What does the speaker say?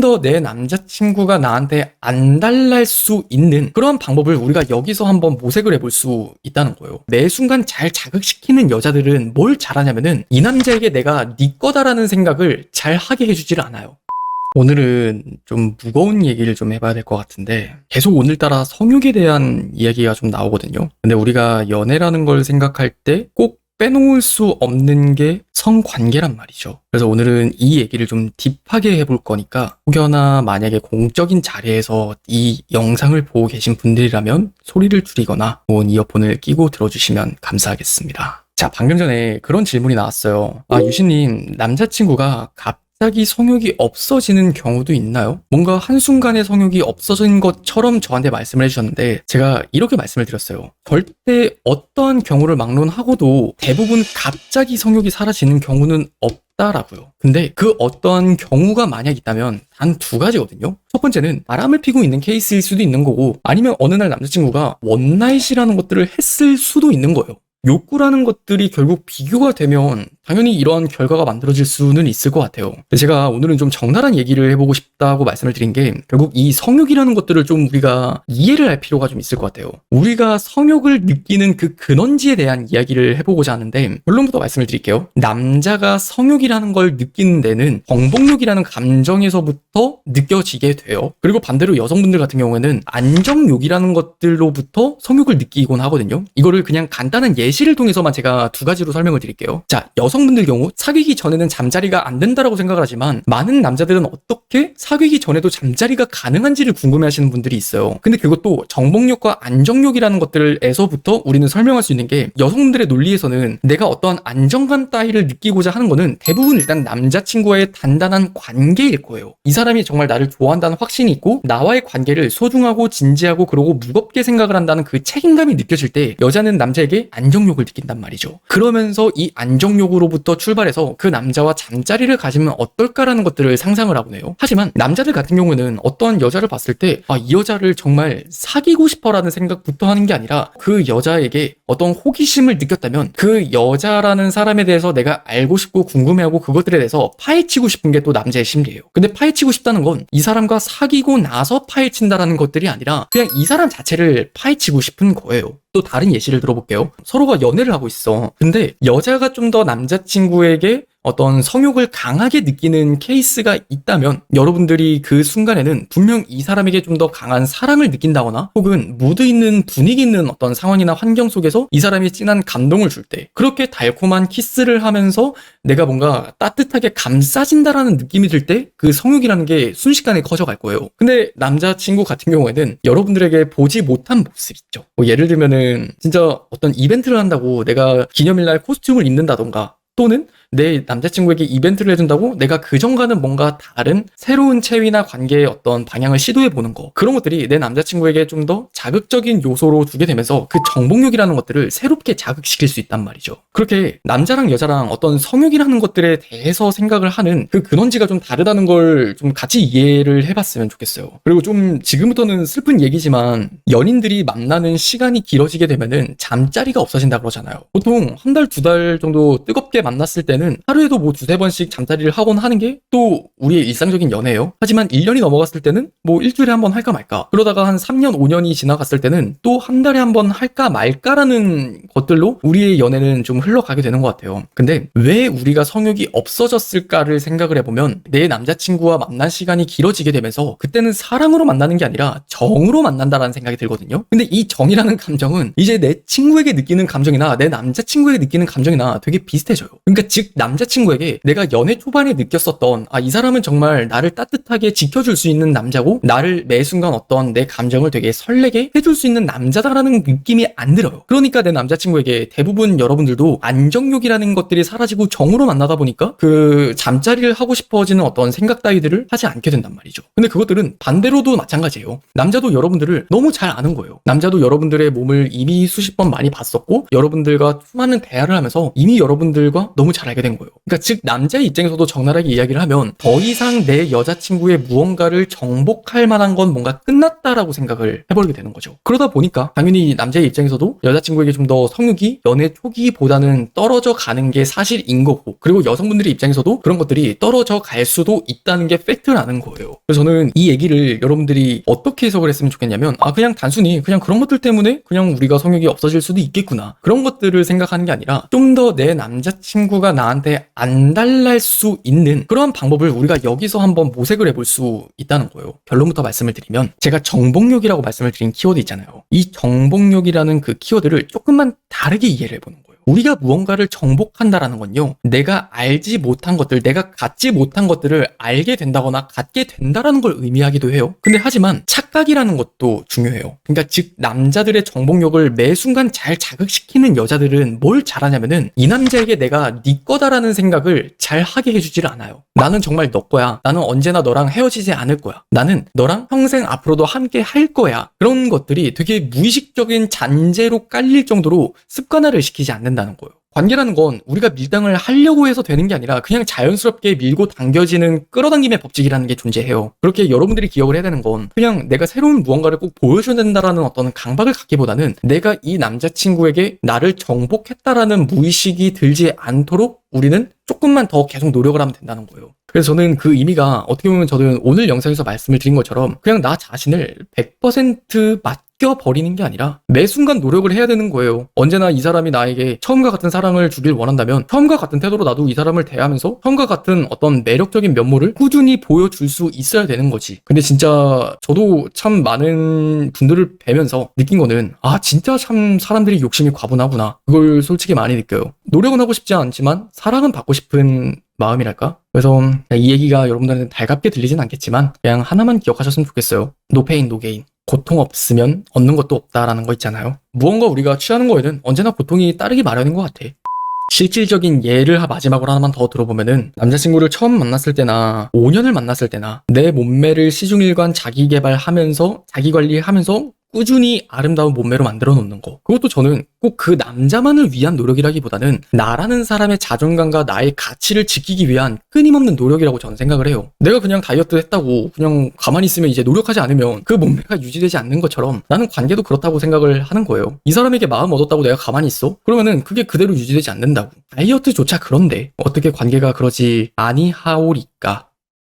더 내 남자친구가 나한테 안 달랄 수 있는 그러한 방법을 우리가 여기서 한번 모색을 해볼 수 있다는 거예요. 매 순간 잘 자극시키는 여자들은 뭘 잘하냐면은 이 남자에게 내가 네 거다라는 생각을 잘 하게 해주질 않아요. 오늘은 좀 무거운 얘기를 좀 해봐야 될 것 같은데 계속 오늘따라 성욕에 대한 이야기가 좀 나오거든요. 근데 우리가 연애라는 걸 생각할 때 꼭 빼놓을 수 없는 게 성관계란 말이죠. 그래서 오늘은 이 얘기를 좀 딥하게 해볼 거니까 혹여나 만약에 공적인 자리에서 이 영상을 보고 계신 분들이라면 소리를 줄이거나 혹은 이어폰을 끼고 들어주시면 감사하겠습니다. 자, 방금 전에 그런 질문이 나왔어요. 유신님, 남자친구가 갑자기 성욕이 없어지는 경우도 있나요? 뭔가 한순간에 성욕이 없어진 것처럼 저한테 말씀을 해주셨는데 제가 이렇게 말씀을 드렸어요. 절대 어떠한 경우를 막론하고도 대부분 갑자기 성욕이 사라지는 경우는 없다라고요. 근데 그 어떠한 경우가 만약 있다면 단 두 가지거든요. 첫 번째는 바람을 피고 있는 케이스일 수도 있는 거고 아니면 어느 날 남자친구가 원나잇이라는 것들을 했을 수도 있는 거예요. 욕구라는 것들이 결국 비교가 되면 당연히 이러한 결과가 만들어질 수는 있을 것 같아요. 제가 오늘은 좀 적나라한 얘기를 해보고 싶다고 말씀을 드린 게 결국 이 성욕이라는 것들을 좀 우리가 이해를 할 필요가 좀 있을 것 같아요. 우리가 성욕을 느끼는 그 근원지에 대한 이야기를 해보고자 하는데 결론부터 말씀을 드릴게요. 남자가 성욕이라는 걸 느끼는 데는 정복욕이라는 감정에서부터 느껴지게 돼요. 그리고 반대로 여성분들 같은 경우에는 안정욕이라는 것들로부터 성욕을 느끼곤 하거든요. 이거를 그냥 간단한 예시를 통해서만 제가 두 가지로 설명을 드릴게요. 자, 여성분들 경우 사귀기 전에는 잠자리가 안 된다라고 생각을 하지만 많은 남자들은 어떻게 사귀기 전에도 잠자리가 가능한지를 궁금해하시는 분들이 있어요. 근데 그것도 정복욕과 안정욕이라는 것들에서부터 우리는 설명할 수 있는 게 여성분들의 논리에서는 내가 어떠한 안정감 따위를 느끼고자 하는 거는 대부분 일단 남자친구와의 단단한 관계일 거예요. 이 사람이 정말 나를 좋아한다는 확신이 있고 나와의 관계를 소중하고 진지하고 그러고 무겁게 생각을 한다는 그 책임감이 느껴질 때 여자는 남자에게 안정욕을 느낀단 말이죠. 그러면서 이 안정욕으로부터 출발해서 그 남자와 잠자리를 가지면 어떨까라는 것들을 상상을 하곤 해요. 하지만 남자들 같은 경우는 어떠한 여자를 봤을 때 이 여자를 정말 사귀고 싶어라는 생각부터 하는 게 아니라 그 여자에게 어떤 호기심을 느꼈다면 그 여자라는 사람에 대해서 내가 알고 싶고 궁금해하고 그것들에 대해서 파헤치고 싶은 게 또 남자의 심리예요. 근데 파헤치고 싶다는 건 이 사람과 사귀고 나서 파헤친다라는 것들이 아니라 그냥 이 사람 자체를 파헤치고 싶은 거예요. 또 다른 예시를 들어볼게요. 서로가 연애를 하고 있어. 근데 여자가 좀 더 남자친구에게 어떤 성욕을 강하게 느끼는 케이스가 있다면 여러분들이 그 순간에는 분명 이 사람에게 좀 더 강한 사랑을 느낀다거나 혹은 무드 있는 분위기 있는 어떤 상황이나 환경 속에서 이 사람이 진한 감동을 줄 때 그렇게 달콤한 키스를 하면서 내가 뭔가 따뜻하게 감싸진다라는 느낌이 들 때 그 성욕이라는 게 순식간에 커져갈 거예요. 근데 남자친구 같은 경우에는 여러분들에게 보지 못한 모습 있죠. 예를 들면은 진짜 어떤 이벤트를 한다고 내가 기념일날 코스튬을 입는다던가 또는 내 남자친구에게 이벤트를 해준다고 내가 그전과는 뭔가 다른 새로운 체위나 관계의 어떤 방향을 시도해보는 거 그런 것들이 내 남자친구에게 좀 더 자극적인 요소로 두게 되면서 그 정복욕이라는 것들을 새롭게 자극시킬 수 있단 말이죠. 그렇게 남자랑 여자랑 어떤 성욕이라는 것들에 대해서 생각을 하는 그 근원지가 좀 다르다는 걸 좀 같이 이해를 해봤으면 좋겠어요. 그리고 좀 지금부터는 슬픈 얘기지만 연인들이 만나는 시간이 길어지게 되면은 잠자리가 없어진다 그러잖아요. 보통 한 달, 두 달 정도 뜨겁게 만났을 때는 하루에도 뭐 두세 번씩 잠자리를 하곤 하는 게 또 우리의 일상적인 연애예요. 하지만 1년이 넘어갔을 때는 뭐 일주일에 한 번 할까 말까 그러다가 한 3년, 5년이 지나갔을 때는 또 한 달에 한 번 할까 말까라는 것들로 우리의 연애는 좀 흘러가게 되는 것 같아요. 근데 왜 우리가 성욕이 없어졌을까를 생각을 해보면 내 남자친구와 만난 시간이 길어지게 되면서 그때는 사랑으로 만나는 게 아니라 정으로 만난다라는 생각이 들거든요. 근데 이 정이라는 감정은 이제 내 친구에게 느끼는 감정이나 내 남자친구에게 느끼는 감정이나 되게 비슷해져요. 그러니까 즉 남자친구에게 내가 연애 초반에 느꼈었던 이 사람은 정말 나를 따뜻하게 지켜줄 수 있는 남자고 나를 매 순간 어떤 내 감정을 되게 설레게 해줄 수 있는 남자다라는 느낌이 안 들어요. 그러니까 내 남자친구에게 대부분 여러분들도 안정욕이라는 것들이 사라지고 정으로 만나다 보니까 그 잠자리를 하고 싶어지는 어떤 생각 따위들을 하지 않게 된단 말이죠. 근데 그것들은 반대로도 마찬가지예요. 남자도 여러분들을 너무 잘 아는 거예요. 남자도 여러분들의 몸을 이미 수십 번 많이 봤었고 여러분들과 수많은 대화를 하면서 이미 여러분들과 결과 너무 잘 알게 된 거예요. 그러니까 즉 남자의 입장에서도 적나라하게 이야기를 하면 더 이상 내 여자친구의 무언가를 정복할 만한 건 뭔가 끝났다라고 생각을 해버리게 되는 거죠. 그러다 보니까 당연히 남자의 입장에서도 여자친구에게 좀 더 성욕이 연애 초기보다는 떨어져 가는 게 사실인 거고, 그리고 여성분들의 입장에서도 그런 것들이 떨어져 갈 수도 있다는 게 팩트라는 거예요. 그래서 저는 이 얘기를 여러분들이 어떻게 해석을 했으면 좋겠냐면, 그냥 단순히 그냥 그런 것들 때문에 그냥 우리가 성욕이 없어질 수도 있겠구나, 그런 것들을 생각하는 게 아니라 좀 더 내 남자친구가 나한테 안 달랄 수 있는 그런 방법을 우리가 여기서 한번 모색을 해볼 수 있다는 거예요. 결론부터 말씀을 드리면, 제가 정복욕이라고 말씀을 드린 키워드 있잖아요. 이 정복욕이라는 그 키워드를 조금만 다르게 이해를 해보는 거예요. 우리가 무언가를 정복한다라는 건요, 내가 알지 못한 것들, 내가 갖지 못한 것들을 알게 된다거나 갖게 된다라는 걸 의미하기도 해요. 근데 하지만 착각이라는 것도 중요해요. 그러니까 즉 남자들의 정복욕을 매 순간 잘 자극시키는 여자들은 뭘 잘하냐면은, 이 남자에게 내가 네 거다라는 생각을 잘 하게 해주질 않아요. 나는 정말 너 거야. 나는 언제나 너랑 헤어지지 않을 거야. 나는 너랑 평생 앞으로도 함께 할 거야. 그런 것들이 되게 무의식적인 잔재로 깔릴 정도로 습관화를 시키지 않는다는 거예요. 관계라는 건 우리가 밀당을 하려고 해서 되는 게 아니라 그냥 자연스럽게 밀고 당겨지는 끌어당김의 법칙이라는 게 존재해요. 그렇게 여러분들이 기억을 해야 되는 건, 그냥 내가 새로운 무언가를 꼭 보여줘야 된다라는 어떤 강박을 갖기보다는 내가 이 남자친구에게 나를 정복했다라는 무의식이 들지 않도록 우리는 조금만 더 계속 노력을 하면 된다는 거예요. 그래서 저는 그 의미가 어떻게 보면 저는 오늘 영상에서 말씀을 드린 것처럼 그냥 나 자신을 100% 맡겨버리는 게 아니라 매 순간 노력을 해야 되는 거예요. 언제나 이 사람이 나에게 처음과 같은 사랑을 주길 원한다면 처음과 같은 태도로 나도 이 사람을 대하면서 처음과 같은 어떤 매력적인 면모를 꾸준히 보여줄 수 있어야 되는 거지. 근데 진짜 저도 참 많은 분들을 뵈면서 느낀 거는, 진짜 참 사람들이 욕심이 과분하구나, 그걸 솔직히 많이 느껴요. 노력은 하고 싶지 않지만 사랑은 받고 싶은 마음이랄까? 그래서 이 얘기가 여러분들한테 달갑게 들리진 않겠지만 그냥 하나만 기억하셨으면 좋겠어요. No pain, no gain. 고통 없으면 얻는 것도 없다라는 거 있잖아요. 무언가 우리가 취하는 거에는 언제나 고통이 따르기 마련인 것 같아. 실질적인 예를 마지막으로 하나만 더 들어보면은, 남자친구를 처음 만났을 때나 5년을 만났을 때나 내 몸매를 시중일관 자기개발하면서 자기관리하면서 꾸준히 아름다운 몸매로 만들어 놓는 거, 그것도 저는 꼭 그 남자만을 위한 노력이라기보다는 나라는 사람의 자존감과 나의 가치를 지키기 위한 끊임없는 노력이라고 저는 생각을 해요. 내가 그냥 다이어트 했다고 그냥 가만히 있으면, 이제 노력하지 않으면 그 몸매가 유지되지 않는 것처럼 나는 관계도 그렇다고 생각을 하는 거예요. 이 사람에게 마음 얻었다고 내가 가만히 있어? 그러면은 그게 그대로 유지되지 않는다고. 다이어트조차 그런데 어떻게 관계가 그러지 아니하오리까?